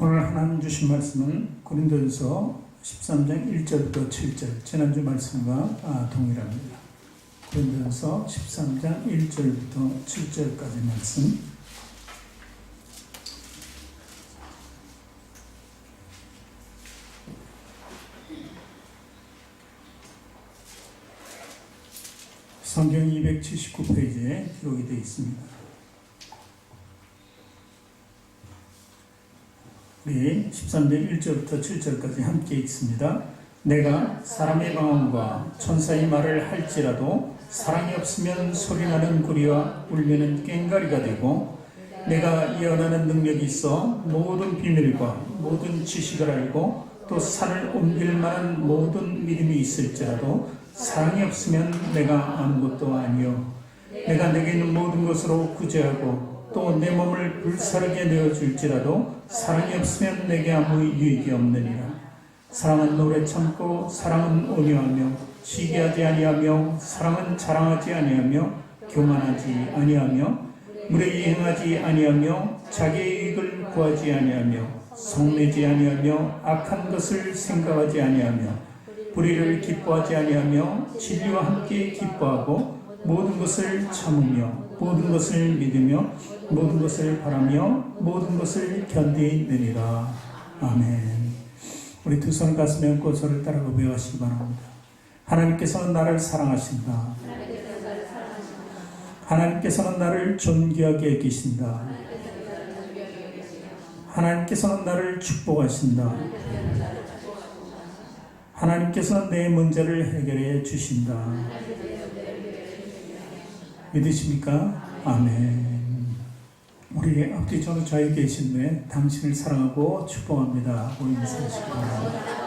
오늘 하나님 주신 말씀은 고린도전서 13장 1절부터 7절, 지난주 말씀과 동일합니다. 고린도전서 13장 1절부터 7절까지 말씀. 성경 279페이지에 기록이 되어 있습니다. 우리 13장 1절부터 7절까지 함께 읽습니다. 내가 사람의 방언과 천사의 말을 할지라도 사랑이 없으면 소리나는 구리와 울리는 꽹과리가 되고, 내가 예언하는 능력이 있어 모든 비밀과 모든 지식을 알고 또 산을 옮길 만한 모든 믿음이 있을지라도 사랑이 없으면 내가 아무것도 아니요, 내가 내게 있는 모든 것으로 구제하고 또 내 몸을 불사르게 내어줄지라도 사랑이 없으면 내게 아무 유익이 없느니라. 사랑은 오래 참고 사랑은 온유하며 시기하지 아니하며 사랑은 자랑하지 아니하며 교만하지 아니하며 물에 행하지 아니하며 자기의 이익을 구하지 아니하며 성내지 아니하며 악한 것을 생각하지 아니하며 불의를 기뻐하지 아니하며 진리와 함께 기뻐하고 모든 것을 참으며 모든 것을 믿으며 모든 것을 바라며 모든 것을 견디느니라. 아멘. 우리 두 손 가슴에 얹고 저를 따라 고백하시기 바랍니다. 하나님께서는 나를 사랑하신다. 하나님께서는 나를 존귀하게 여기신다. 하나님께서는 나를 축복하신다. 하나님께서는 내 문제를 해결해 주신다. 믿으십니까? 아멘. 우리 아버지, 저는 저희 계신 데 당신을 사랑하고 축복합니다 하고 인사하시기 바랍니다.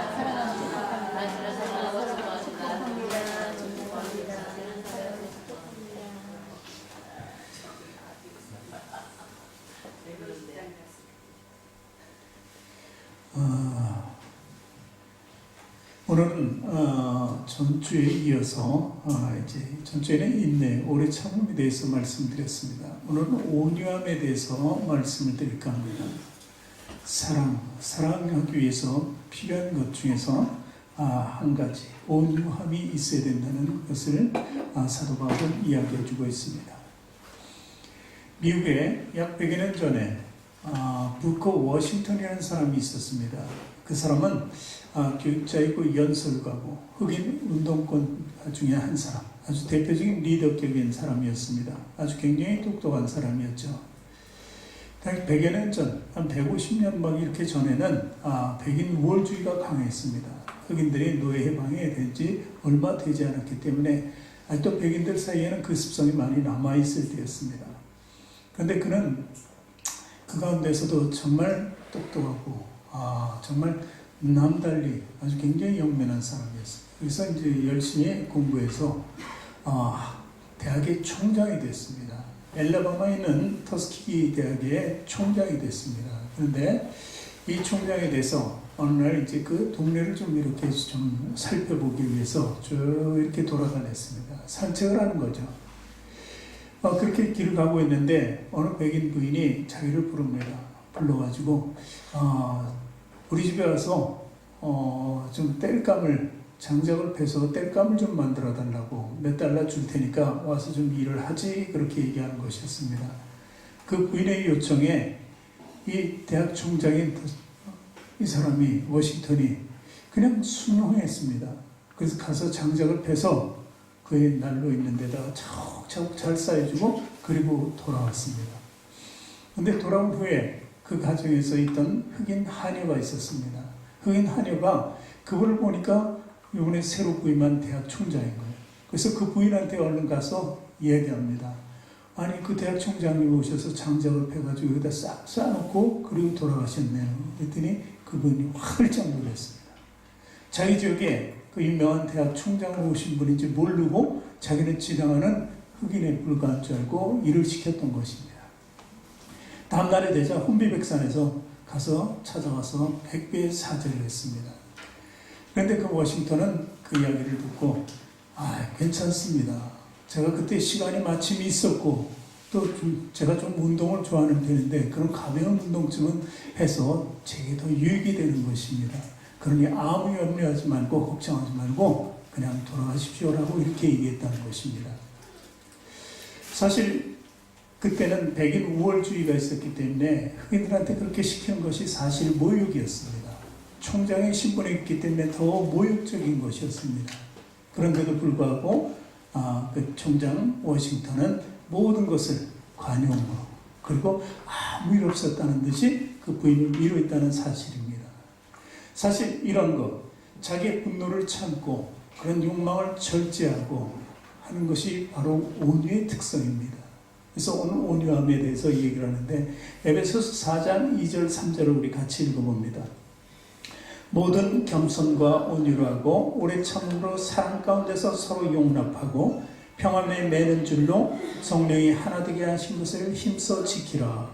오늘은 전주에 이어서 이제 전주에는 인내, 오래 참음에 대해서 말씀드렸습니다. 오늘은 온유함에 대해서 말씀을 드릴까 합니다. 사랑하기 위해서 필요한 것 중에서 한 가지, 온유함이 있어야 된다는 것을 사도 바울은 이야기해 주고 있습니다. 미국에 약 100여 년 전에 부커 워싱턴이라는 사람이 있었습니다. 그 사람은 교육자이고 연설가고 흑인 운동권 중에 한 사람, 아주 대표적인 리더격인 사람이었습니다. 아주 굉장히 똑똑한 사람이었죠. 100여 년 전, 한 150년 막 이렇게 전에는 백인 우월주의가 강했습니다. 흑인들이 노예 해방이 된 지 얼마 되지 않았기 때문에 아직도 백인들 사이에는 그 습성이 많이 남아있을 때였습니다. 그런데 그는 그 가운데서도 정말 똑똑하고 정말 남달리 아주 굉장히 영면한 사람이었어요. 그래서 이제 열심히 공부해서 대학의 총장이 됐습니다. 엘라바마에 있는 터스키기 대학의 총장이 됐습니다. 그런데 이 총장에 대해서 어느 날 이제 그 동네를 좀 이렇게 좀 살펴보기 위해서 쭉 이렇게 돌아다녔습니다. 산책을 하는 거죠. 그렇게 길을 가고 있는데 어느 백인 부인이 자기를 부릅니다. 불러가지고 우리 집에 와서 좀 장작을 패서 땔감을 좀 만들어 달라고, 몇 달러 줄 테니까 와서 좀 일을 하지, 그렇게 얘기하는 것이었습니다. 그 부인의 요청에 이 대학 총장인 이 사람이, 워싱턴이 그냥 순종했습니다. 그래서 가서 장작을 패서 그의 난로 있는 데다가 차곡차곡 잘 쌓여주고 그리고 돌아왔습니다. 그런데 돌아온 후에 그 가정에서 있던 흑인 하녀가 있었습니다. 흑인 하녀가 그분을 보니까 이번에 새로 부임한 대학 총장인 거예요. 그래서 그 부인한테 얼른 가서 얘기합니다. 아니, 그 대학 총장님이 오셔서 장작을 패가지고 여기다 싹 쌓아놓고 그리고 돌아가셨네요. 그랬더니 그분이 활짝 놀랐습니다. 자기 지역에 그 유명한 대학 총장을 오신 분인지 모르고 자기는 지나가는 흑인에 불과한 줄 알고 일을 시켰던 것입니다. 다음날에 되자 혼비백산에서 가서 찾아와서 100배의 사죄를 했습니다. 그런데 그 워싱턴은 그 이야기를 듣고 괜찮습니다. 제가 그때 시간이 마침 있었고 또 제가 좀 운동을 좋아하는 편인데 그런 가벼운 운동쯤은 해서 제게 더 유익이 되는 것입니다. 그러니 아무 염려하지 말고 걱정하지 말고 그냥 돌아가십시오라고 이렇게 얘기했다는 것입니다. 사실 그때는 백인 우월주의가 있었기 때문에 흑인들한테 그렇게 시키는 것이 사실 모욕이었습니다. 총장의 신분이 있기 때문에 더 모욕적인 것이었습니다. 그런데도 불구하고 그 총장 워싱턴은 모든 것을 관용으로 그리고 아무 일 없었다는 듯이 그 부인을 미워했다는 사실입니다. 사실 이런 것, 자기의 분노를 참고 그런 욕망을 절제하고 하는 것이 바로 온유의 특성입니다. 그래서 오늘 온유함에 대해서 얘기를 하는데 에베소서 4장 2절 3절을 우리 같이 읽어봅니다. 모든 겸손과 온유로 하고 오래 참음으로 사랑 가운데서 서로 용납하고 평안에 매는 줄로 성령이 하나 되게 하신 것을 힘써 지키라.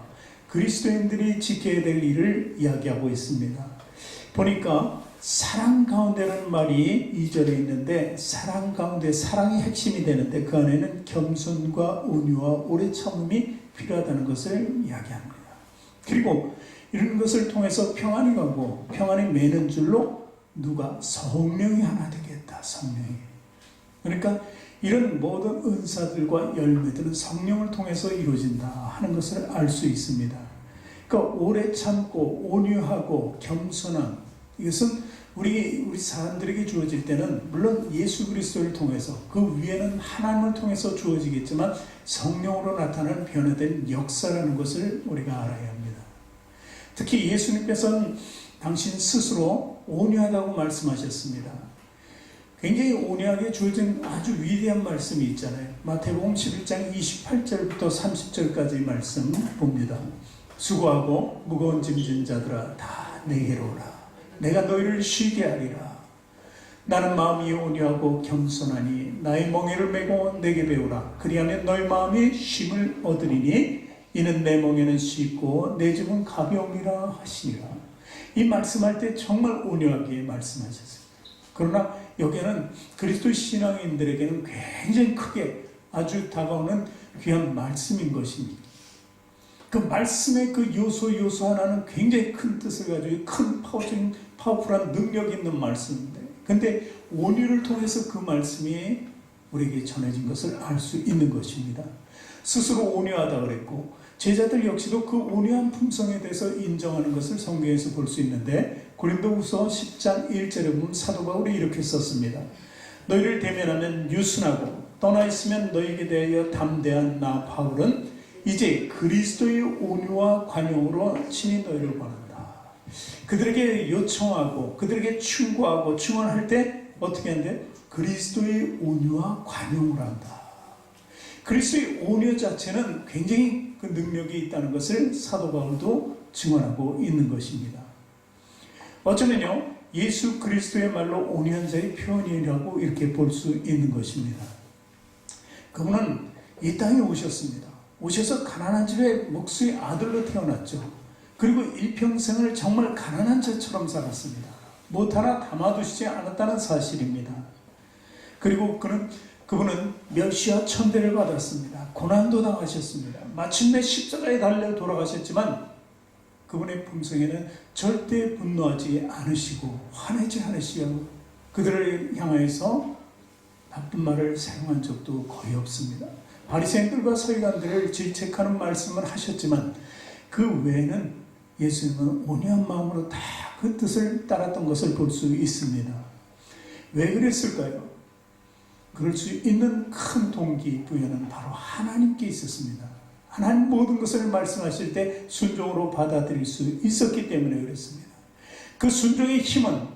그리스도인들이 지켜야 될 일을 이야기하고 있습니다. 보니까 사랑 가운데라는 말이 2절에 있는데 사랑 가운데 사랑이 핵심이 되는데 그 안에는 겸손과 온유와 오래 참음이 필요하다는 것을 이야기합니다. 그리고 이런 것을 통해서 평안이 가고 평안이 매는 줄로 누가 성령이 하나 되겠다. 성령이. 그러니까 이런 모든 은사들과 열매들은 성령을 통해서 이루어진다 하는 것을 알 수 있습니다. 그러니까 오래 참고 온유하고 겸손한 이것은 우리 사람들에게 주어질 때는 물론 예수 그리스도를 통해서 그 위에는 하나님을 통해서 주어지겠지만 성령으로 나타나는 변화된 역사라는 것을 우리가 알아야 합니다. 특히 예수님께서는 당신 스스로 온유하다고 말씀하셨습니다. 굉장히 온유하게 주어진 아주 위대한 말씀이 있잖아요. 마태복음 11장 28절부터 30절까지 말씀 봅니다. 수고하고 무거운 짐진 자들아 다 내게로 오라. 내가 너희를 쉬게 하리라. 나는 마음이 온유하고 겸손하니 나의 멍에를 메고 내게 배우라. 그리하면 너희 마음이 쉼을 얻으리니 이는 내 멍에는 쉽고 내 짐은 가벼움이라 하시니라. 이 말씀할 때 정말 온유하게 말씀하셨습니다. 그러나 여기에는 그리스도 신앙인들에게는 굉장히 크게 아주 다가오는 귀한 말씀인 것입니다. 그 말씀의 그 요소 하나는 굉장히 큰 뜻을 가지고 큰 파워풀한 능력 있는 말씀인데 근데 온유를 통해서 그 말씀이 우리에게 전해진 것을 알 수 있는 것입니다. 스스로 온유하다 그랬고 제자들 역시도 그 온유한 품성에 대해서 인정하는 것을 성경에서 볼 수 있는데 고린도후서 10장 1절에 보면 사도 바울이 이렇게 썼습니다. 너희를 대면하면 유순하고 떠나 있으면 너희에게 대하여 담대한 나 바울은 이제 그리스도의 온유와 관용으로 친히 너희를 권한다. 그들에게 요청하고 그들에게 충고하고 충원할 때 어떻게 하는데 그리스도의 온유와 관용을 한다. 그리스도의 온유 자체는 굉장히 그 능력이 있다는 것을 사도 바울도 증언하고 있는 것입니다. 어쩌면요 예수 그리스도의 말로 온유한 자의 표현이라고 이렇게 볼 수 있는 것입니다. 그분은 이 땅에 오셨습니다. 오셔서 가난한 집에 목수의 아들로 태어났죠. 그리고 일평생을 정말 가난한 자처럼 살았습니다. 못 하나 담아두시지 않았다는 사실입니다. 그리고 그분은 멸시와 천대를 받았습니다. 고난도 당하셨습니다. 마침내 십자가에 달려 돌아가셨지만 그분의 품성에는 절대 분노하지 않으시고 화내지 않으시고 그들을 향하여서 나쁜 말을 사용한 적도 거의 없습니다. 바리새인들과 서기관들을 질책하는 말씀을 하셨지만 그 외에는 예수님은 온유한 마음으로 다 그 뜻을 따랐던 것을 볼 수 있습니다. 왜 그랬을까요? 그럴 수 있는 큰 동기 부여는 바로 하나님께 있었습니다. 하나님 모든 것을 말씀하실 때 순종으로 받아들일 수 있었기 때문에 그랬습니다. 그 순종의 힘은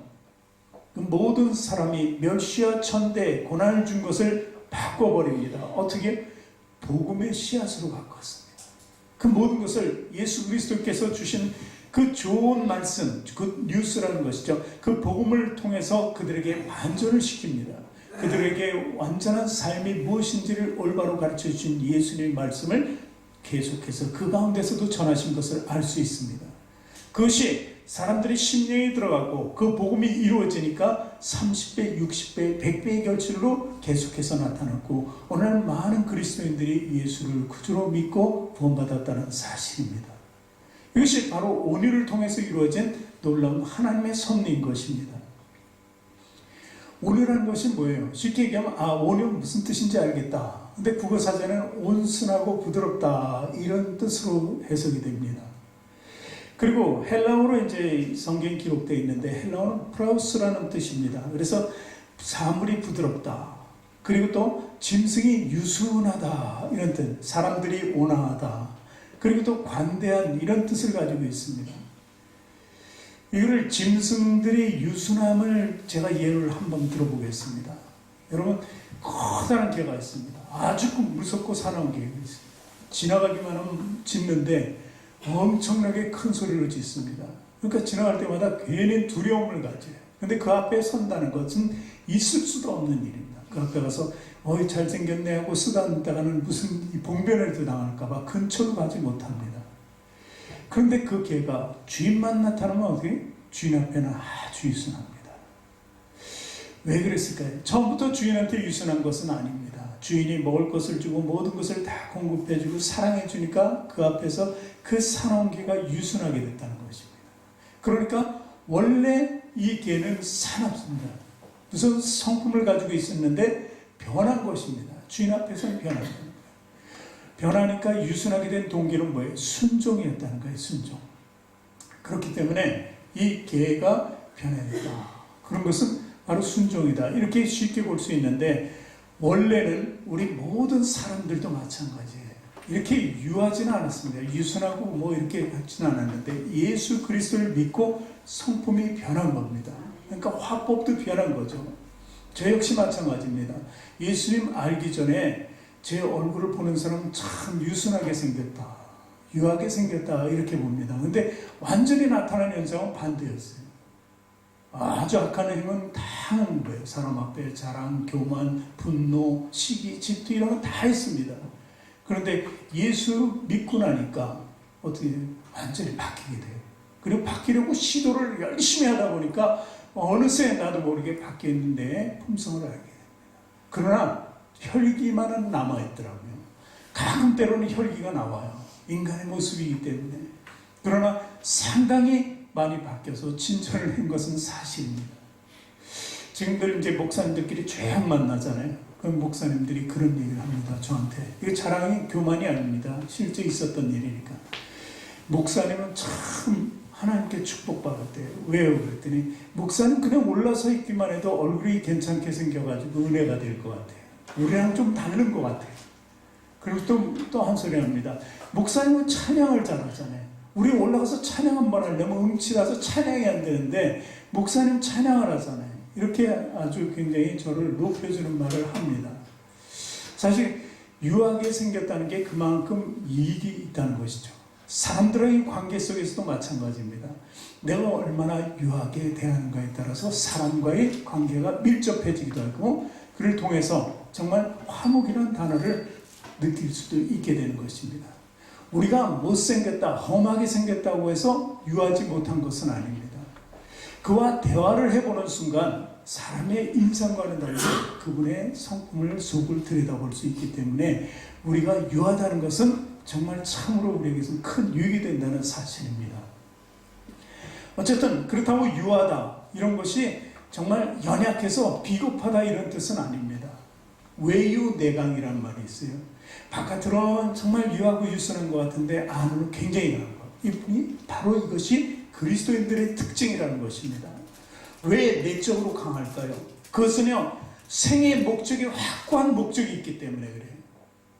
그 모든 사람이 멸시와 천대, 고난을 준 것을 바꿔버립니다. 어떻게? 복음의 씨앗으로 바꿨습니다. 그 모든 것을 예수 그리스도께서 주신 그 좋은 말씀, 그 뉴스라는 것이죠. 그 복음을 통해서 그들에게 반전을 시킵니다. 그들에게 완전한 삶이 무엇인지를 올바로 가르쳐 주신 예수님의 말씀을 계속해서 그 가운데서도 전하신 것을 알 수 있습니다. 그것이 사람들이 심령이 들어가고 그 복음이 이루어지니까 30배, 60배, 100배의 결실로 계속해서 나타났고 오늘 많은 그리스도인들이 예수를 구주로 믿고 구원받았다는 사실입니다. 이것이 바로 온유를 통해서 이루어진 놀라운 하나님의 섭리인 것입니다. 온유라는 것이 뭐예요? 쉽게 얘기하면 온유 무슨 뜻인지 알겠다. 근데 국어사전에는 온순하고 부드럽다 이런 뜻으로 해석이 됩니다. 그리고 헬라어로 이제 성경이 기록되어 있는데 헬라어는 프라우스라는 뜻입니다. 그래서 사물이 부드럽다. 그리고 또 짐승이 유순하다 이런 뜻. 사람들이 온화하다. 그리고 또 관대한 이런 뜻을 가지고 있습니다. 이거를 짐승들의 유순함을 제가 예를 한번 들어보겠습니다. 여러분 커다란 개가 있습니다. 아주 무섭고 사나운 개가 있습니다. 지나가기만 하면 짖는데 엄청나게 큰 소리로 짖습니다. 그러니까 지나갈 때마다 괜히 두려움을 가져요. 근데 그 앞에 선다는 것은 있을 수도 없는 일입니다. 그 앞에 가서 어이 잘생겼네 하고 쓰다듬다가는 무슨 봉변을 당할까봐 근처로 가지 못합니다. 그런데 그 개가 주인만 나타나면 어떻게? 주인 앞에는 아주 유순합니다. 왜 그랬을까요? 처음부터 주인한테 유순한 것은 아닙니다. 주인이 먹을 것을 주고 모든 것을 다 공급해주고 사랑해주니까 그 앞에서 그 사나운 개가 유순하게 됐다는 것입니다. 그러니까 원래 이 개는 사납습니다. 무슨 성품을 가지고 있었는데 변한 것입니다. 주인 앞에서는 변한 겁니다. 변하니까 유순하게 된 동기는 뭐예요? 순종이었다는 거예요. 순종. 그렇기 때문에 이 개가 변해졌다. 그런 것은 바로 순종이다. 이렇게 쉽게 볼 수 있는데 원래는 우리 모든 사람들도 마찬가지예요. 이렇게 유하지는 않았습니다. 유순하고 뭐 이렇게 하지는 않았는데 예수 그리스도를 믿고 성품이 변한 겁니다. 그러니까 화법도 변한 거죠. 저 역시 마찬가지입니다. 예수님 알기 전에 제 얼굴을 보는 사람은 참 유순하게 생겼다. 유하게 생겼다. 이렇게 봅니다. 근데 완전히 나타나는 현상은 반대였어요. 아주 악한 행은 다 하는 거예요. 사람 앞에 자랑, 교만, 분노, 시기, 질투 이런 거 다 있습니다. 그런데 예수 믿고 나니까 어떻게 돼요? 완전히 바뀌게 돼요. 그리고 바뀌려고 시도를 열심히 하다 보니까 어느새 나도 모르게 바뀌었는데 품성을 알게 됩니다. 그러나 혈기만은 남아있더라고요. 가끔 때로는 혈기가 나와요. 인간의 모습이기 때문에. 그러나 상당히 많이 바뀌어서 진전을 한 것은 사실입니다. 지금들 이제 목사님들끼리 쫙 만나잖아요. 그럼 목사님들이 그런 얘기를 합니다. 저한테. 이게 자랑이 교만이 아닙니다. 실제 있었던 일이니까. 목사님은 참 하나님께 축복받았대요. 왜요? 그랬더니 목사님 그냥 올라서 있기만 해도 얼굴이 괜찮게 생겨가지고 은혜가 될 것 같아요. 우리랑 좀 다른 것 같아요. 그리고 또 한 소리 합니다. 목사님은 찬양을 잘하잖아요. 우리 올라가서 찬양 한번 하려면 음치라서 찬양이 안 되는데 목사님 찬양을 하잖아요. 이렇게 아주 굉장히 저를 높여주는 말을 합니다. 사실 유하게 생겼다는 게 그만큼 이익이 있다는 것이죠. 사람들의 관계 속에서도 마찬가지입니다. 내가 얼마나 유하게 대하는가에 따라서 사람과의 관계가 밀접해지기도 하고 그를 통해서 정말 화목이라는 단어를 느낄 수도 있게 되는 것입니다. 우리가 못생겼다, 험하게 생겼다고 해서 유하지 못한 것은 아닙니다. 그와 대화를 해보는 순간 사람의 인상과는 달리 그분의 성품을 속을 들여다볼 수 있기 때문에 우리가 유하다는 것은 정말 참으로 우리에게서 큰 유익이 된다는 사실입니다. 어쨌든 그렇다고 유하다 이런 것이 정말 연약해서 비겁하다 이런 뜻은 아닙니다. 외유내강이라는 말이 있어요. 바깥으로는 정말 유하고 유순한 것 같은데 안으로 굉장히 강한 것. 이분이 바로 이것이 그리스도인들의 특징이라는 것입니다. 왜 내적으로 강할까요? 그것은요 생의 목적이 확고한 목적이 있기 때문에 그래요.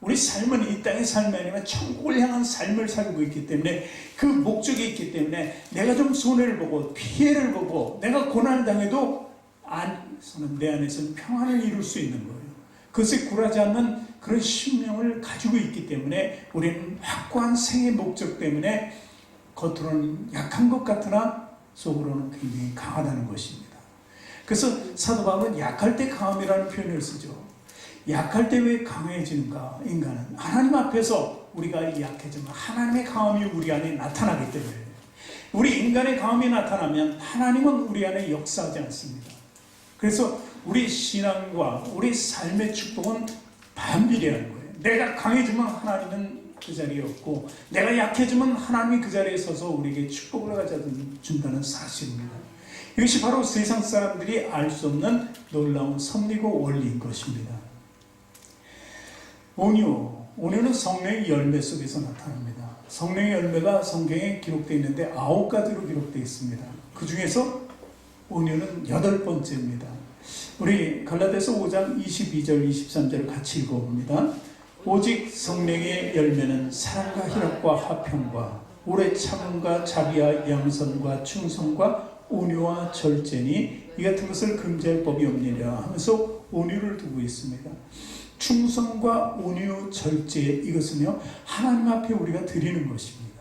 우리 삶은 이 땅의 삶이 아니면 천국을 향한 삶을 살고 있기 때문에 그 목적이 있기 때문에 내가 좀 손해를 보고 피해를 보고 내가 고난을 당해도 내 안에서는 평안을 이룰 수 있는 거예요. 그것에 굴하지 않는 그런 신명을 가지고 있기 때문에 우리는 확고한 생의 목적 때문에 겉으로는 약한 것 같으나 속으로는 굉장히 강하다는 것입니다. 그래서 사도 바울은 약할 때 강함이라는 표현을 쓰죠. 약할 때 왜 강해지는가? 인간은 하나님 앞에서 우리가 약해지면 하나님의 강함이 우리 안에 나타나기 때문에 우리 인간의 강함이 나타나면 하나님은 우리 안에 역사하지 않습니다. 그래서 우리 신앙과 우리 삶의 축복은 반비례하는 거예요. 내가 강해지면 하나님은 그 자리에 없고, 내가 약해지면 하나님이 그 자리에 서서 우리에게 축복을 가져준다는 사실입니다. 이것이 바로 세상 사람들이 알 수 없는 놀라운 섭리고 원리인 것입니다. 온유는 성령의 열매 속에서 나타납니다. 성령의 열매가 성경에 기록되어 있는데 9가지로 기록되어 있습니다. 그 중에서 온유는 8번째입니다. 우리 갈라디아서 5장 22절 23절을 같이 읽어봅니다. 오직 성령의 열매는 사랑과 희락과 화평과 오래 참음과 자비와 양선과 충성과 온유와 절제니 이 같은 것을 금지할 법이 없느니라 하면서 온유를 두고 있습니다. 충성과 온유, 절제, 이것은요 하나님 앞에 우리가 드리는 것입니다.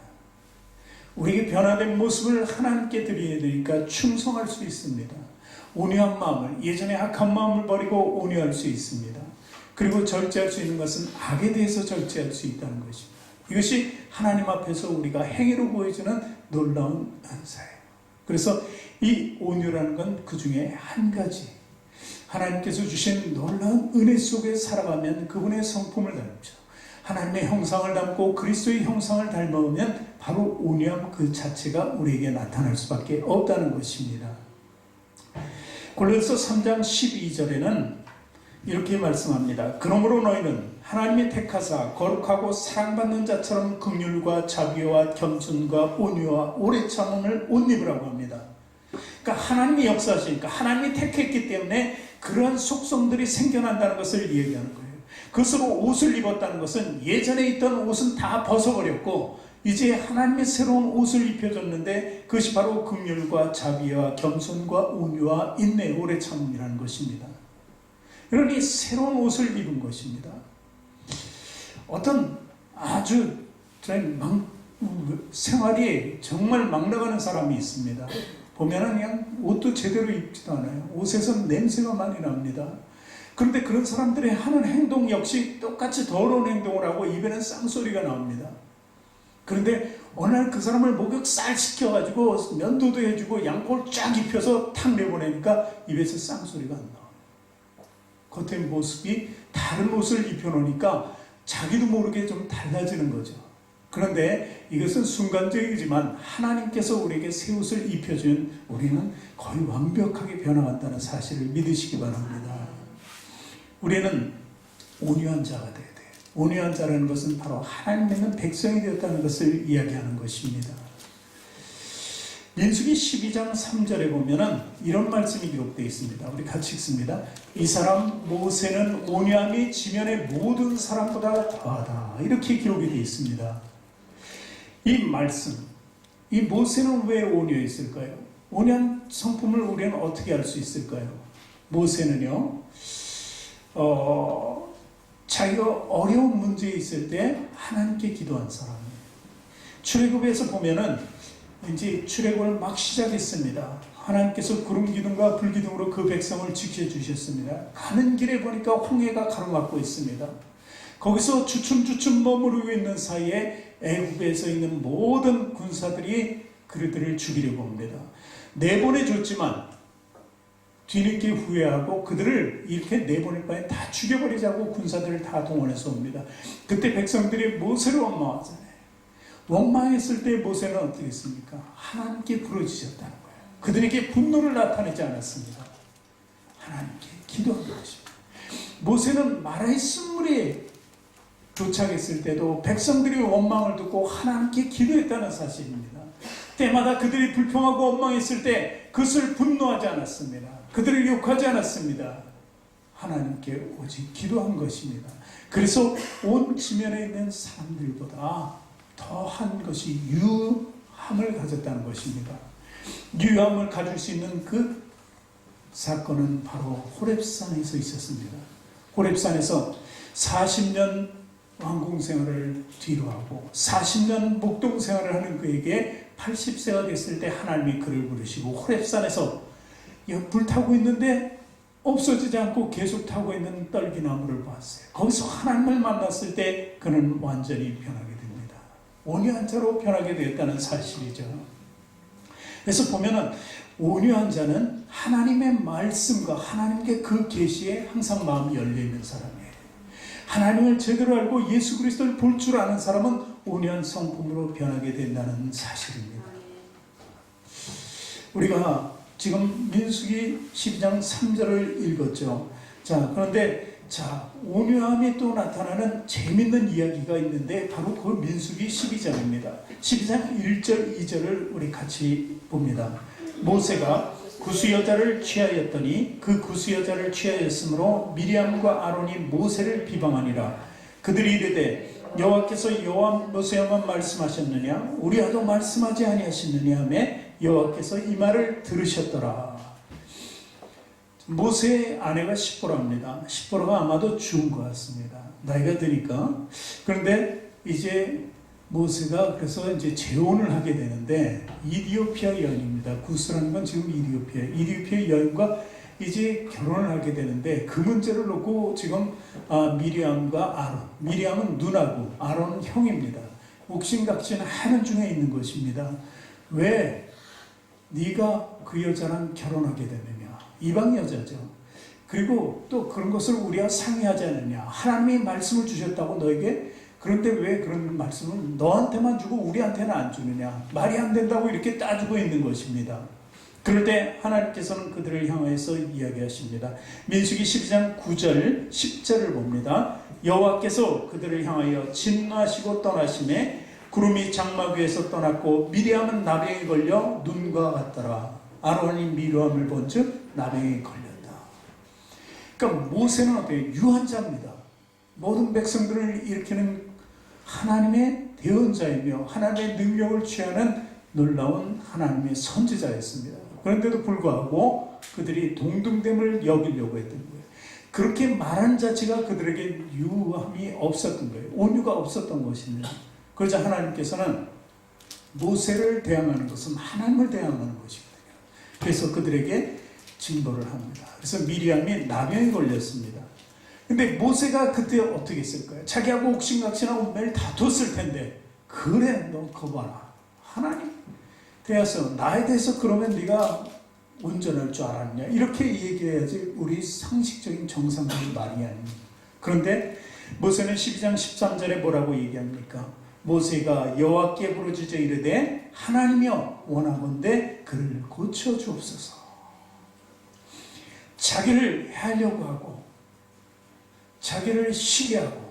우리에게 변화된 모습을 하나님께 드려야 되니까 충성할 수 있습니다. 온유한 마음을, 예전에 악한 마음을 버리고 온유할 수 있습니다. 그리고 절제할 수 있는 것은 악에 대해서 절제할 수 있다는 것입니다. 이것이 하나님 앞에서 우리가 행위로 보여주는 놀라운 은사예요. 그래서 이 온유라는 건 그 중에 한 가지, 하나님께서 주신 놀라운 은혜 속에 살아가면 그분의 성품을 닮죠. 하나님의 형상을 닮고 그리스도의 형상을 닮으면 바로 온유함 그 자체가 우리에게 나타날 수밖에 없다는 것입니다. 골로새 3장 12절에는 이렇게 말씀합니다. 그러므로 너희는 하나님의 택하사 거룩하고 사랑받는 자처럼 긍휼과 자비와 겸손과 온유와 오래 참음을 옷 입으라고 합니다. 그러니까 하나님이 역사하시니까 하나님이 택했기 때문에 그러한 속성들이 생겨난다는 것을 이야기하는 거예요. 그것으로 옷을 입었다는 것은 예전에 있던 옷은 다 벗어버렸고 이제 하나님의 새로운 옷을 입혀줬는데 그것이 바로 긍휼과 자비와 겸손과 온유와 인내, 오래 참음이라는 것입니다. 그러니 새로운 옷을 입은 것입니다. 어떤 아주 생활이 정말 막 나가는 사람이 있습니다. 보면은 그냥 옷도 제대로 입지도 않아요. 옷에서 냄새가 많이 납니다. 그런데 그런 사람들이 하는 행동 역시 똑같이 더러운 행동을 하고 입에는 쌍소리가 나옵니다. 그런데 어느 날 그 사람을 목욕 쌀 시켜가지고 면도도 해주고 양복을 쫙 입혀서 탁 내보내니까 입에서 쌍소리가 안 나와요. 겉의 모습이 다른 옷을 입혀놓으니까 자기도 모르게 좀 달라지는 거죠. 그런데 이것은 순간적이지만 하나님께서 우리에게 새 옷을 입혀준 우리는 거의 완벽하게 변화한다는 사실을 믿으시기 바랍니다. 우리는 온유한 자가 돼야 돼요. 온유한 자라는 것은 바로 하나님 믿는 백성이 되었다는 것을 이야기하는 것입니다. 민수기 12장 3절에 보면은 이런 말씀이 기록되어 있습니다. 우리 같이 읽습니다. 이 사람 모세는 온유함이 지면의 모든 사람보다 더하다. 이렇게 기록이 되어 있습니다. 이 말씀, 이 모세는 왜 온유했을까요? 온유한 성품을 우리는 어떻게 알 수 있을까요? 모세는요, 자기가 어려운 문제에 있을 때 하나님께 기도한 사람이에요. 출애굽에서 보면은 이제 출애굽을 막 시작했습니다. 하나님께서 구름 기둥과 불 기둥으로 그 백성을 지켜주셨습니다. 가는 길에 보니까 홍해가 가로막고 있습니다. 거기서 주춤주춤 머무르고 있는 사이에 애굽에서 있는 모든 군사들이 그들을 죽이려고 합니다. 내보내줬지만 뒤늦게 후회하고 그들을 이렇게 내보낼 바에 다 죽여버리자고 군사들을 다 동원해서 옵니다. 그때 백성들이 모세를 원망하잖아요. 원망했을 때 모세는 어떻게 했습니까? 하나님께 부르짖었다는 거예요. 그들에게 분노를 나타내지 않았습니다. 하나님께 기도한 것입니다. 모세는 마라의 쓴물에 도착했을 때도 백성들이 원망을 듣고 하나님께 기도했다는 사실입니다. 때마다 그들이 불평하고 원망했을 때 그것을 분노하지 않았습니다. 그들을 욕하지 않았습니다. 하나님께 오직 기도한 것입니다. 그래서 온 지면에 있는 사람들보다 더한 것이 유함을 가졌다는 것입니다. 유함을 가질 수 있는 그 사건은 바로 호렙산에서 있었습니다. 호렙산에서 40년 왕궁생활을 뒤로하고 40년 목동생활을 하는 그에게 80세가 됐을 때 하나님이 그를 부르시고 호렙산에서 불 타고 있는데 없어지지 않고 계속 타고 있는 떨기나무를 봤어요. 거기서 하나님을 만났을 때 그는 완전히 변하게 됩니다. 온유한 자로 변하게 되었다는 사실이죠. 그래서 보면은 온유한 자는 하나님의 말씀과 하나님께 그 계시에 항상 마음이 열려있는 사람이에요. 하나님을 제대로 알고 예수 그리스도를 볼 줄 아는 사람은 온유한 성품으로 변하게 된다는 사실입니다. 우리가 지금 민수기 12장 3절을 읽었죠. 자, 그런데 온유함이 또 나타나는 재밌는 이야기가 있는데 바로 그 민수기 12장입니다. 12장 1절 2절을 우리 같이 봅니다. 모세가 구스 여자를 취하였더니 그 구스 여자를 취하였으므로 미리암과 아론이 모세를 비방하니라. 그들이 이르되 여호와께서 모세에만 말씀하셨느냐 우리와도 말씀하지 아니하셨느냐 하며 여호와께서 이 말을 들으셨더라. 모세의 아내가 십보라입니다. 십보라가 아마도 죽은 것 같습니다. 나이가 드니까. 그런데 이제 모세가 그래서 이제 재혼을 하게 되는데 이디오피아 여인입니다. 구스라는 건 지금 이디오피아 여인과 이제 결혼을 하게 되는데 그 문제를 놓고 지금 미리암과 아론, 미리암은 누나고 아론은 형입니다. 옥신각신 하는 중에 있는 것입니다. 왜 네가 그 여자랑 결혼하게 되느냐? 이방 여자죠. 그리고 또 그런 것을 우리가 상의하지 않느냐? 하나님이 말씀을 주셨다고 너에게. 그런데 왜 그런 말씀을 너한테만 주고 우리한테는 안 주느냐? 말이 안 된다고 이렇게 따지고 있는 것입니다. 그럴 때 하나님께서는 그들을 향해서 이야기하십니다. 민수기 12장 9절 10절을 봅니다. 여호와께서 그들을 향하여 진노하시고 떠나심에 구름이 장막 위에서 떠났고 미리암은 나병에 걸려 눈과 같더라. 아론이 미리암을 본즉 나병에 걸렸다. 그러니까 모세는 어때요? 유한자입니다. 모든 백성들을 일으키는 하나님의 대언자이며 하나님의 능력을 취하는 놀라운 하나님의 선지자였습니다. 그런데도 불구하고 그들이 동등됨을 여기려고 했던 거예요. 그렇게 말한 자체가 그들에게 유함이 없었던 거예요. 온유가 없었던 것입니다. 그러자 하나님께서는 모세를 대항하는 것은 하나님을 대항하는 것이거든요. 그래서 그들에게 징벌을 합니다. 그래서 미리암이 나병에 걸렸습니다. 근데 모세가 그때 어떻게 했을까요? 자기하고 옥신각신하고 매일 다퉜을 텐데 그래 너 그거 봐라. 하나님 대해서 나에 대해서 그러면 네가 온전할 줄 알았냐? 이렇게 얘기해야지 우리 상식적인 정상적인 말이 아닙니다. 그런데 모세는 12장 13절에 뭐라고 얘기합니까? 모세가 여호와께 부르짖어 이르되 하나님이여 원하건대 그를 고쳐 주옵소서. 자기를 해하려고 하고 자기를 시기하고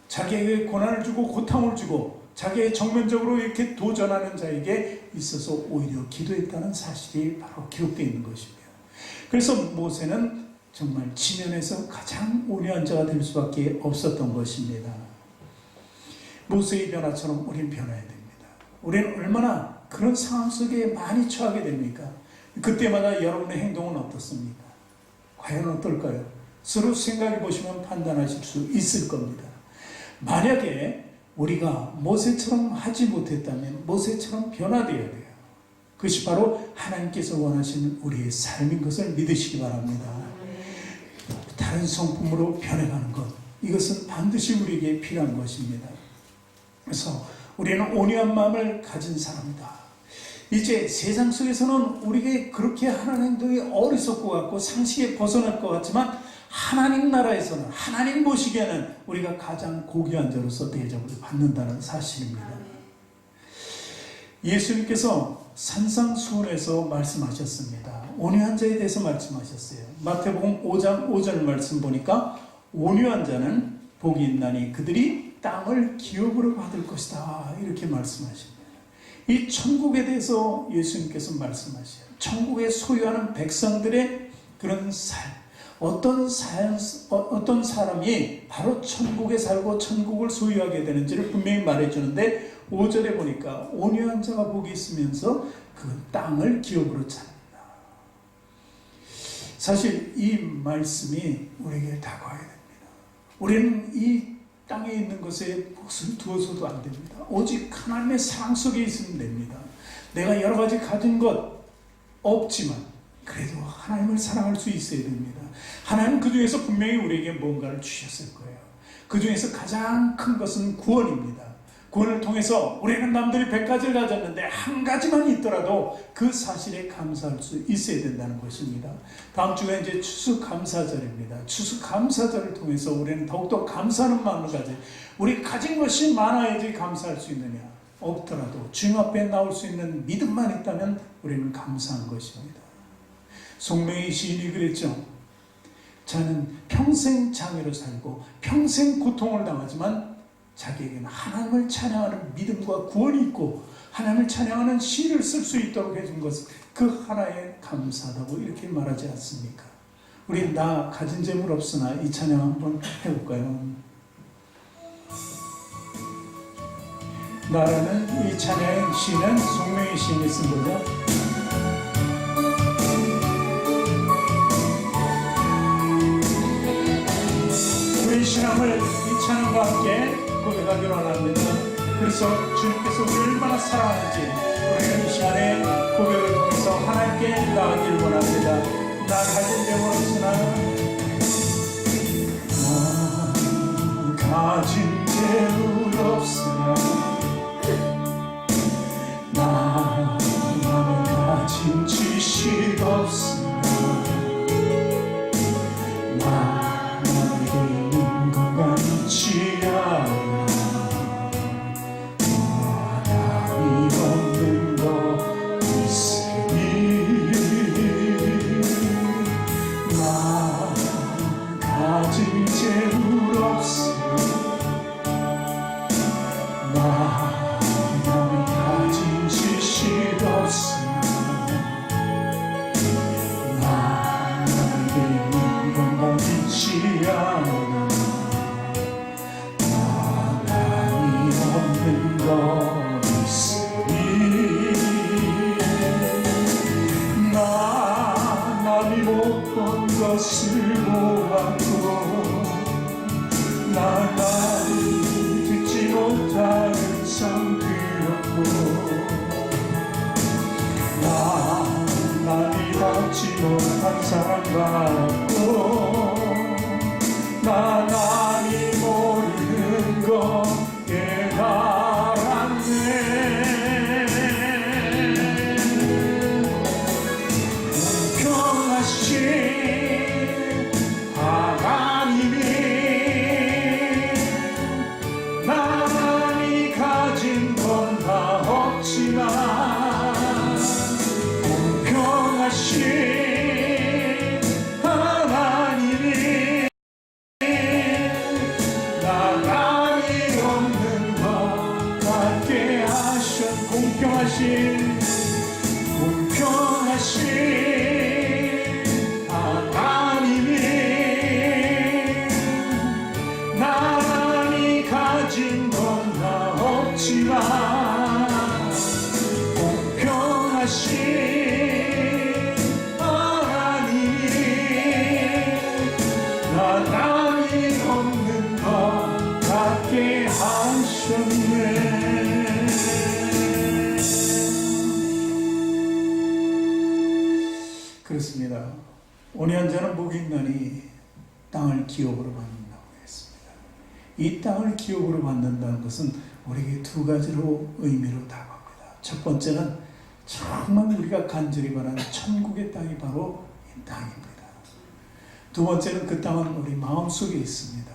자기에게 고난을 주고 고통을 주고 자기의 정면적으로 이렇게 도전하는 자에게 있어서 오히려 기도했다는 사실이 바로 기록되어 있는 것입니다. 그래서 모세는 정말 지면에서 가장 온유한 자가 될 수밖에 없었던 것입니다. 모세의 변화처럼 우리는 변해야 됩니다. 우리는 얼마나 그런 상황 속에 많이 처하게 됩니까? 그때마다 여러분의 행동은 어떻습니까? 과연 어떨까요? 서로 생각해 보시면 판단하실 수 있을 겁니다. 만약에 우리가 모세처럼 하지 못했다면 모세처럼 변화되어야 돼요. 그것이 바로 하나님께서 원하시는 우리의 삶인 것을 믿으시기 바랍니다. 다른 성품으로 변해가는 것, 이것은 반드시 우리에게 필요한 것입니다. 그래서 우리는 온유한 마음을 가진 사람이다. 이제 세상 속에서는 우리에게 그렇게 하는 행동이 어리석고 같고 상식에 벗어날 것 같지만 하나님 나라에서는 하나님 보시기에는 우리가 가장 고귀한 자로서 대접을 받는다는 사실입니다. 예수님께서 산상수훈에서 말씀하셨습니다. 온유한 자에 대해서 말씀하셨어요. 마태복음 5장 5절 말씀 보니까 온유한 자는 복이 있나니 그들이 땅을 기업으로 받을 것이다. 이렇게 말씀하십니다. 이 천국에 대해서 예수님께서 말씀하셔요. 천국에 소유하는 백성들의 그런 삶, 어떤 사람이 바로 천국에 살고 천국을 소유하게 되는지를 분명히 말해주는데 5절에 보니까 온유한 자가 복이 있으면서 그 땅을 기업으로 찾는다. 사실 이 말씀이 우리에게 다가와야 됩니다. 우리는 이 땅에 있는 것에 몫을 두어서도 안 됩니다. 오직 하나님의 사랑 속에 있으면 됩니다. 내가 여러 가지 가진 것 없지만 그래도 하나님을 사랑할 수 있어야 됩니다. 하나님 그 중에서 분명히 우리에게 뭔가를 주셨을 거예요. 그 중에서 가장 큰 것은 구원입니다. 구원을 통해서 우리는 남들이 100가지를 가졌는데 한 가지만 있더라도 그 사실에 감사할 수 있어야 된다는 것입니다. 다음 주가 이제 추수감사절입니다. 추수감사절을 통해서 우리는 더욱더 감사하는 마음을 가져. 우리 가진 것이 많아야지 감사할 수 있느냐? 없더라도 주님 앞에 나올 수 있는 믿음만 있다면 우리는 감사한 것입니다. 송명의 시인이 그랬죠. 자는 평생 장애로 살고 평생 고통을 당하지만 자기에게는 하나님을 찬양하는 믿음과 구원이 있고 하나님을 찬양하는 시를 쓸 수 있도록 해준 것은 그 하나에 감사하다고 이렇게 말하지 않습니까? 우리 나 가진 재물 없으나 이 찬양 한번 해볼까요? 나라는 이 찬양의 시는 송명의 시인이 쓴 거죠. 우리 신앙을 이 찬양과 함께 고백하기로 합니다. 그래서 주님께서 우리를 얼마나 사랑하는지 우리는 이 시간에 고백을 통해서 하나님께 나아가길 원합니다. 나 가진 재물 없으나 나 가진 재물 없으나 나는 가진 지식 없으나 나에게 있는 것만 있지 않아 못한 사랑 같고 나니 모르는 거 깨달았네. 공평하신 하나님이 나니 가진 건 다 없지만 공평하신 공평하신 하나님이 나니 가진 건 다 없지만 공평하신 하나님이 나니 없는 것 같게 하셨네. 그렇습니다. 오늘 한자는 목이 있나니 땅을 기업으로 받는다고 했습니다. 이 땅을 기업으로 받는다는 것은 우리에게 두 가지로 의미로 다가옵니다. 첫 번째는 정말 우리가 간절히 바라는 천국의 땅이 바로 이 땅입니다. 두 번째는 그 땅은 우리 마음속에 있습니다.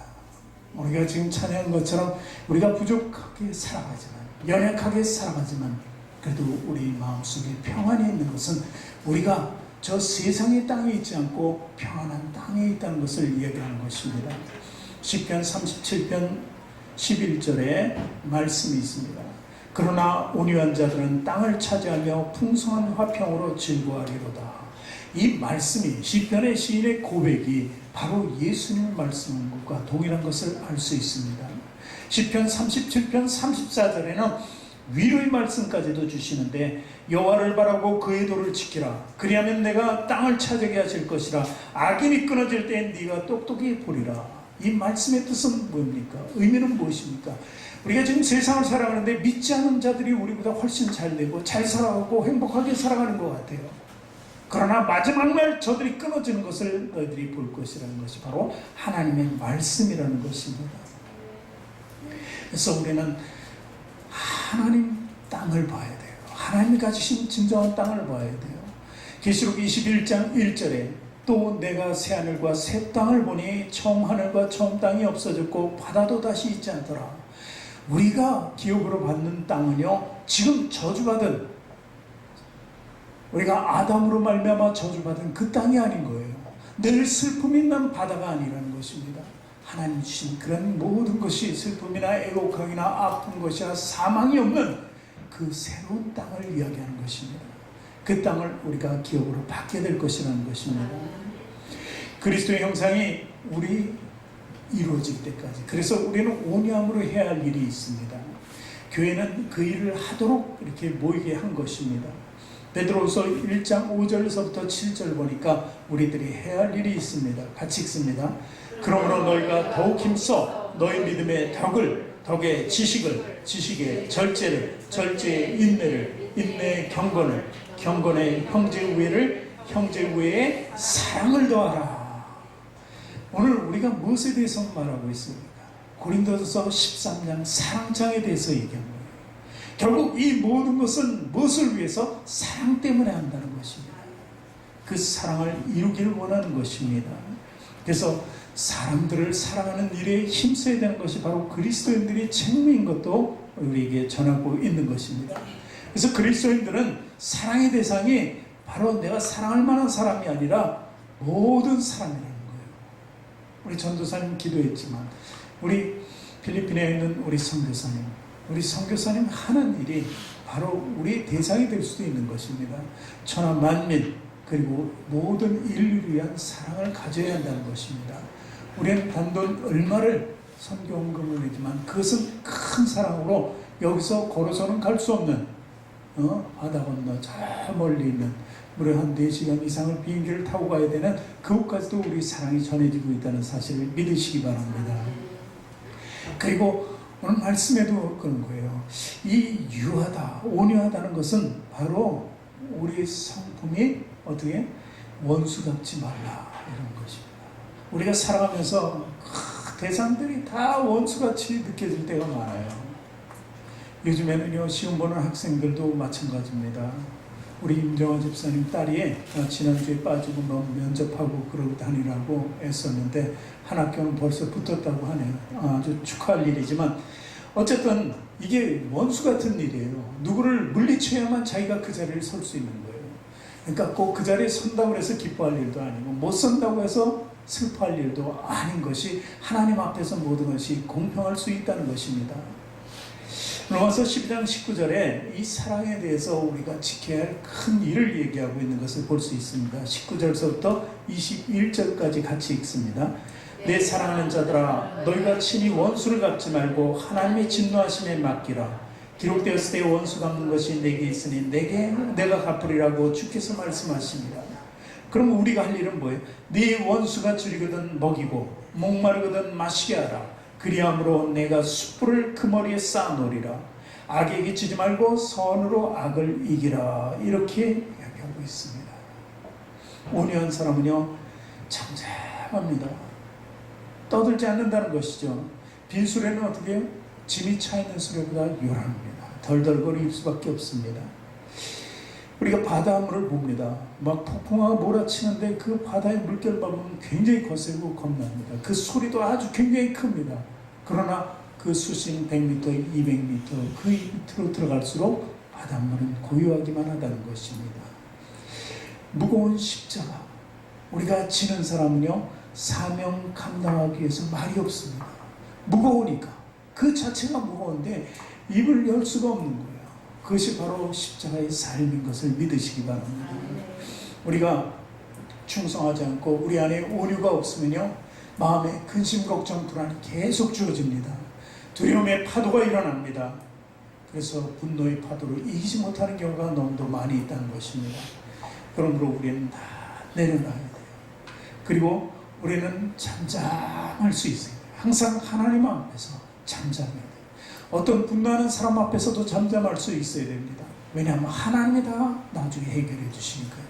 우리가 지금 찬양한 것처럼 우리가 부족하게 살아가지만 연약하게 살아가지만 그래도 우리 마음속에 평안이 있는 것은 우리가 저 세상의 땅에 있지 않고 평안한 땅에 있다는 것을 이야기하는 것입니다. 시편 37편 11절에 말씀이 있습니다. 그러나 온유한 자들은 땅을 차지하며 풍성한 화평으로 즐거워하리로다. 이 말씀이 시편의 시인의 고백이 바로 예수님의 말씀인 것과 동일한 것을 알 수 있습니다. 시편 37편 34절에는 위로의 말씀까지도 주시는데 여호와를 바라고 그의 도를 지키라. 그리하면 내가 땅을 차지하게 하실 것이라. 악인이 끊어질 때에 네가 똑똑히 보리라. 이 말씀의 뜻은 뭡니까? 의미는 무엇입니까? 우리가 지금 세상을 살아가는데 믿지 않는 자들이 우리보다 훨씬 잘 되고 잘 살아가고 행복하게 살아가는 것 같아요. 그러나 마지막 날 저들이 끊어지는 것을 너희들이 볼 것이라는 것이 바로 하나님의 말씀이라는 것입니다. 그래서 우리는 하나님 땅을 봐야 돼요. 하나님이 가지신 진정한 땅을 봐야 돼요. 계시록 21장 1절에 또 내가 새하늘과 새 땅을 보니 처음 하늘과 처음 땅이 없어졌고 바다도 다시 있지 않더라. 우리가 기업으로 받는 땅은요, 지금 저주받은, 우리가 아담으로 말미암아 저주받은 그 땅이 아닌 거예요. 늘 슬픔 있는 바다가 아니라는 것입니다. 하나님 주신 그런 모든 것이 슬픔이나 애곡하기나 아픈 것이나 사망이 없는 그 새로운 땅을 이야기하는 것입니다. 그 땅을 우리가 기업으로 받게 될 것이라는 것입니다. 그리스도의 형상이 우리 이루어질 때까지. 그래서 우리는 온유함으로 해야 할 일이 있습니다. 교회는 그 일을 하도록 이렇게 모이게 한 것입니다. 베드로후서 1장 5절에서부터 7절 보니까 우리들이 해야 할 일이 있습니다. 같이 읽습니다. 그러므로 너희가 더욱 힘써 너희 믿음의 덕의 지식을, 지식의 절제를, 절제의 인내를, 인내의 경건을, 경건의 형제 우애를, 형제 우애의 사랑을 더하라. 오늘 우리가 무엇에 대해서 말하고 있습니까? 고린도서 13장 사랑장에 대해서 얘기한 거예요. 결국 이 모든 것은 무엇을 위해서? 사랑 때문에 한다는 것입니다. 그 사랑을 이루기를 원하는 것입니다. 그래서 사람들을 사랑하는 일에 힘써야 되는 것이 바로 그리스도인들이 책무인 것도 우리에게 전하고 있는 것입니다. 그래서 그리스도인들은 사랑의 대상이 바로 내가 사랑할 만한 사람이 아니라 모든 사람이라는 거예요. 우리 전도사님 기도했지만 우리 필리핀에 있는 우리 선교사님 하는 일이 바로 우리 대상이 될 수도 있는 것입니다. 천하 만민 그리고 모든 인류를 위한 사랑을 가져야 한다는 것입니다. 우리는 단돈 얼마를 선교원금을 내지만 그것은 큰 사랑으로 여기서 걸어서는 갈 수 없는 바다 건너 저 멀리 있는 무려 한 4시간 이상을 비행기를 타고 가야 되는 그곳까지도 우리 사랑이 전해지고 있다는 사실을 믿으시기 바랍니다. 그리고 오늘 말씀에도 그런 거예요. 이 유하다, 온유하다는 것은 바로 우리 성품이 어떻게 원수 같지 말라 이런 것입니다. 우리가 살아가면서 대상들이 다 원수같이 느껴질 때가 많아요. 요즘에는요, 시험 보는 학생들도 마찬가지입니다. 우리 임정화 집사님 딸이 지난주에 빠지고 면접하고 그러고 다니라고 애썼는데 한 학교는 벌써 붙었다고 하네요. 아주 축하할 일이지만 어쨌든 이게 원수 같은 일이에요. 누구를 물리쳐야만 자기가 그 자리를 설 수 있는 거예요. 그러니까 꼭 그 자리에 선다고 해서 기뻐할 일도 아니고 못 선다고 해서 슬퍼할 일도 아닌 것이 하나님 앞에서 모든 것이 공평할 수 있다는 것입니다. 로마서 12장 19절에 이 사랑에 대해서 우리가 지켜야 할 큰 일을 얘기하고 있는 것을 볼 수 있습니다. 19절서부터 21절까지 같이 읽습니다. 내 사랑하는 자들아 너희가 친히 원수를 갚지 말고 하나님의 진노하심에 맡기라. 기록되었을 때 원수 갚는 것이 내게 있으니 내가 갚으리라고 주께서 말씀하십니다. 그럼 우리가 할 일은 뭐예요? 네 원수가 줄이거든 먹이고 목마르거든 마시게 하라. 그리함으로 내가 숯불을 그 머리에 쌓아놓으리라. 악에게 지지 말고 선으로 악을 이기라. 이렇게 이야기하고 있습니다. 온유한 사람은요 잠잠합니다. 떠들지 않는다는 것이죠. 빈 수레는 어떻게 해요? 짐이 차 있는 수레보다 요란합니다. 덜덜거릴 수밖에 없습니다. 우리가 바닷물을 봅니다. 막 폭풍하고 몰아치는데 그 바다의 물결 보면 굉장히 거세고 겁납니다. 그 소리도 아주 굉장히 큽니다. 그러나 그 수심 100m, 200m 그 밑으로 들어갈수록 바닷물은 고요하기만 하다는 것입니다. 무거운 십자가. 우리가 지는 사람은요 사명 감당하기 위해서 말이 없습니다. 무거우니까. 그 자체가 무거운데 입을 열 수가 없는 거예요. 그것이 바로 십자가의 삶인 것을 믿으시기 바랍니다. 우리가 충성하지 않고 우리 안에 온유가 없으면요 마음에 근심, 걱정, 불안이 계속 주어집니다. 두려움의 파도가 일어납니다. 그래서 분노의 파도를 이기지 못하는 경우가 너무도 많이 있다는 것입니다. 그러므로 우리는 다 내려놔야 돼요. 그리고 우리는 잠잠할 수 있어요. 항상 하나님 앞에서 잠잠해야 돼요. 어떤 분노하는 사람 앞에서도 잠잠할 수 있어야 됩니다. 왜냐하면 하나님이 다 나중에 해결해 주시니까요.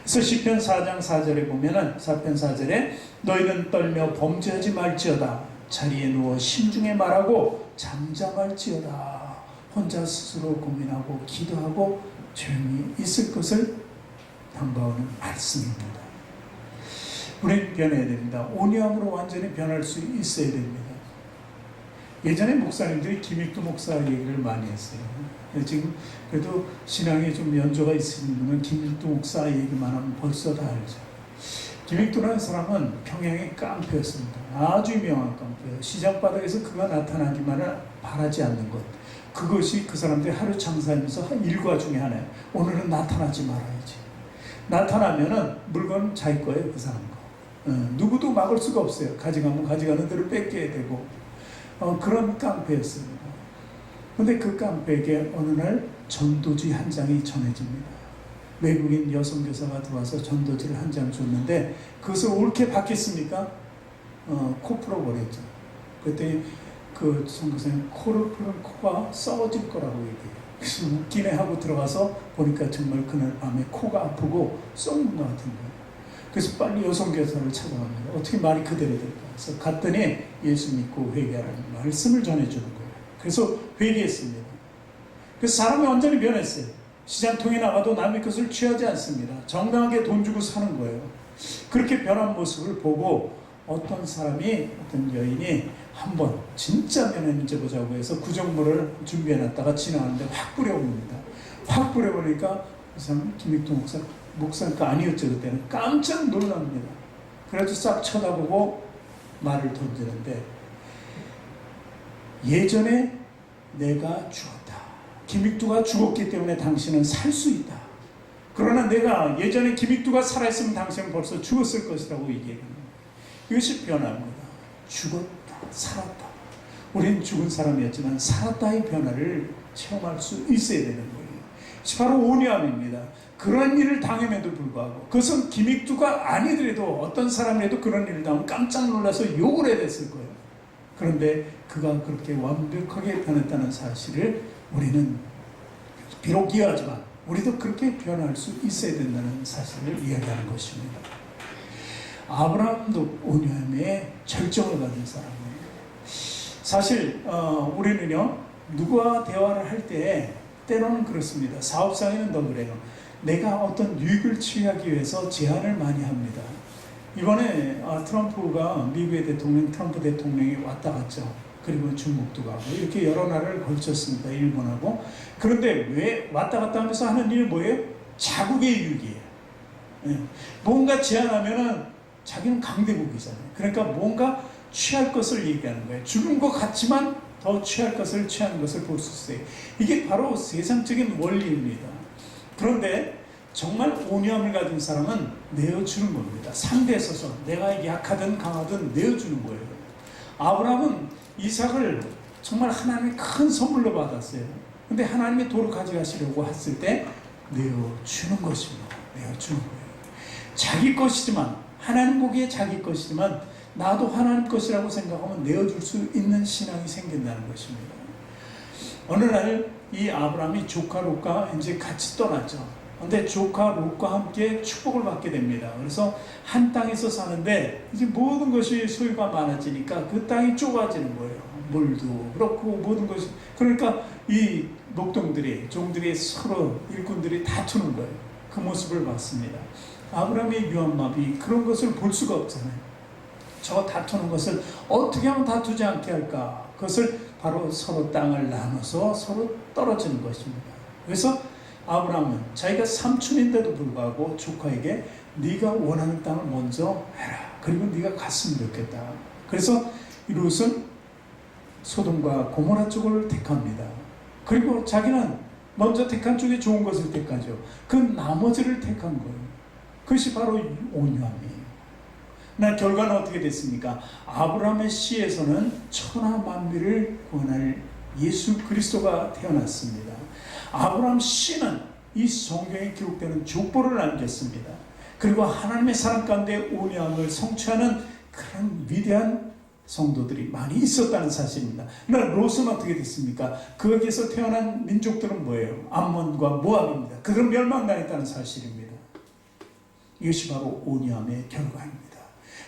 그래서 시편 4장 4절에 보면은 4편 4절에 너희는 떨며 범죄하지 말지어다. 자리에 누워 심중에 말하고 잠잠할지어다. 혼자 스스로 고민하고 기도하고 조용히 있을 것을 담보하는 말씀입니다. 우리는 변해야 됩니다. 온유함으로 완전히 변할 수 있어야 됩니다. 예전에 목사님들이 김익두 목사 얘기를 많이 했어요. 지금 그래도 신앙에 좀 연조가 있으신 분은 김익두 목사 얘기만 하면 벌써 다 알죠. 김익두라는 사람은 평양의 깡패였습니다. 아주 유명한 깡패예요. 시장 바닥에서 그가 나타나기만을 바라지 않는 것. 그것이 그 사람들이 하루 장사하면서 한 일과 중에 하나예요. 오늘은 나타나지 말아야지. 나타나면은 물건 자기 거예요, 그 사람 거. 누구도 막을 수가 없어요. 가져가면 가져가는 대로 뺏겨야 되고. 그런 깡패였습니다. 근데 그 깡패에게 어느 날 전도지 한 장이 전해집니다. 외국인 여성 교사가 들어와서 전도지를 한 장 줬는데 그것을 옳게 받겠습니까? 코 풀어버렸죠. 그랬더니 그 선교사님 코를 풀은 코가 썩어질 거라고 얘기해요. 그래서 웃기네 하고 들어가서 보니까 정말 그날 밤에 코가 아프고 썩는 것 같은 거예요. 그래서 빨리 여성교사를 찾아갑니다. 어떻게 말이 그대로 될까? 그래서 갔더니 예수 믿고 회개하라는 말씀을 전해주는 거예요. 그래서 회개했습니다. 그래서 사람이 완전히 변했어요. 시장통에 나가도 남의 것을 취하지 않습니다. 정당하게 돈 주고 사는 거예요. 그렇게 변한 모습을 보고 어떤 여인이 한번 진짜 변했는지 보자고 해서 구정물을 준비해놨다가 지나가는데 확 뿌려봅니다. 확 뿌려보니까 그 사람 김익두 목사가 아니었죠. 그때는 깜짝 놀랍니다. 그래서 싹 쳐다보고 말을 던지는데 예전에 내가 죽었다. 김익두가 죽었기 때문에 당신은 살 수 있다. 그러나 내가 예전에 김익두가 살아있으면 당신은 벌써 죽었을 것이라고 얘기합니다. 이것이 변화입니다. 죽었다, 살았다. 우리는 죽은 사람이었지만 살았다의 변화를 체험할 수 있어야 되는 거예요. 바로 온유함입니다. 그런 일을 당함에도 불구하고 그것은 김익두가 아니더라도 어떤 사람이라도 그런 일을 당하면 깜짝 놀라서 욕을 해야 됐을 거예요. 그런데 그가 그렇게 완벽하게 변했다는 사실을 우리는 비록 이해하지만 우리도 그렇게 변할 수 있어야 된다는 사실을 이야기하는 것입니다. 아브라함도 온유함의 절정을 가진 사람이에요. 사실 우리는요 누구와 대화를 할 때 때로는 그렇습니다. 사업상에는 더 그래요. 내가 어떤 유익을 취하기 위해서 제안을 많이 합니다. 이번에 트럼프가 미국의 대통령 트럼프 대통령이 왔다 갔죠. 그리고 중국도 가고 이렇게 여러 나라를 걸쳤습니다. 일본하고. 그런데 왜 왔다 갔다 하면서 하는 일이 뭐예요? 자국의 유익이에요. 뭔가 제안하면은 자기는 강대국이잖아요. 그러니까 뭔가 취할 것을 얘기하는 거예요. 죽은 것 같지만 더 취할 것을 취하는 것을 볼 수 있어요. 이게 바로 세상적인 원리입니다. 그런데 정말 온유함을 가진 사람은 내어주는 겁니다. 상대에 서서 내가 약하든 강하든 내어주는 거예요. 아브라함은 이삭을 정말 하나님의 큰 선물로 받았어요. 근데 하나님의 도로 가져가시려고 했을 때 내어주는 것입니다. 내어주는 거예요. 자기 것이지만 하나님 보기에 자기 것이지만 나도 하나님 것이라고 생각하면 내어줄 수 있는 신앙이 생긴다는 것입니다. 어느 날 이 아브라함이 조카 롯과 이제 같이 떠났죠. 근데 조카 롯과 함께 축복을 받게 됩니다. 그래서 한 땅에서 사는데 이제 모든 것이 소유가 많아지니까 그 땅이 좁아지는 거예요. 물도 그렇고 모든 것이. 그러니까 이 종들이 서로 일꾼들이 다투는 거예요. 그 모습을 봤습니다. 아브라함의 유한마비 그런 것을 볼 수가 없잖아요. 저 다투는 것을 어떻게 하면 다투지 않게 할까? 그것을 바로 서로 땅을 나눠서 서로 떨어지는 것입니다. 그래서 아브라함은 자기가 삼촌인데도 불구하고 조카에게 네가 원하는 땅을 먼저 해라. 그리고 네가 갔으면 좋겠다. 그래서 롯은 소돔과 고모라 쪽을 택합니다. 그리고 자기는 먼저 택한 쪽이 좋은 것을 택하죠. 그 나머지를 택한 거예요. 그것이 바로 온유함이에요. 나 결과는 어떻게 됐습니까? 아브라함의 씨에서는 천하 만민을 구원할 예수 그리스도가 태어났습니다. 아브라함 씨는 이 성경에 기록되는 족보를 남겼습니다. 그리고 하나님의 사람 가운데 온유함을 성취하는 그런 위대한 성도들이 많이 있었다는 사실입니다. 그러나 롯은 어떻게 됐습니까? 거기에서 태어난 민족들은 뭐예요? 암몬과 모압입니다. 그들은 멸망당했다는 사실입니다. 이것이 바로 온유함의 결과입니다.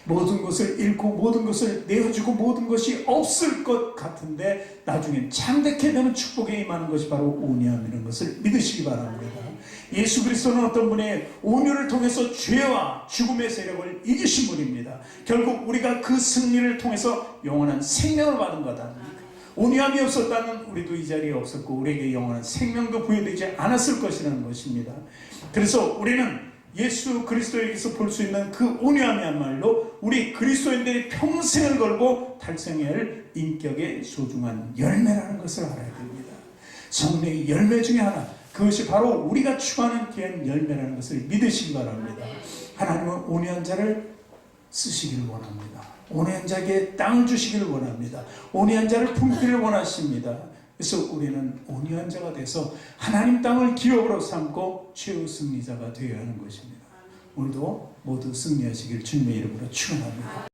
모든 것을 잃고 모든 것을 내어주고 모든 것이 없을 것 같은데 나중엔 창대케 되는 축복에 임하는 것이 바로 온유함이라는 것을 믿으시기 바랍니다. 예수 그리스도는 어떤 분의 온유를 통해서 죄와 죽음의 세력을 이기신 분입니다. 결국 우리가 그 승리를 통해서 영원한 생명을 받은 거다. 온유함이 없었다면 우리도 이 자리에 없었고 우리에게 영원한 생명도 부여되지 않았을 것이라는 것입니다. 그래서 우리는 예수 그리스도에게서 볼 수 있는 그 온유함이야말로 우리 그리스도인들이 평생을 걸고 달성해야 할 인격의 소중한 열매라는 것을 알아야 됩니다. 성령의 열매 중에 하나, 그것이 바로 우리가 추구하는 귀한 열매라는 것을 믿으시기 바랍니다. 하나님은 온유한 자를 쓰시기를 원합니다. 온유한 자에게 땅을 주시기를 원합니다. 온유한 자를 품기를 원하십니다. 그래서 우리는 온유한 자가 돼서 하나님 땅을 기업으로 삼고 최후 승리자가 되어야 하는 것입니다. 오늘도 모두 승리하시길 주님의 이름으로 축원합니다.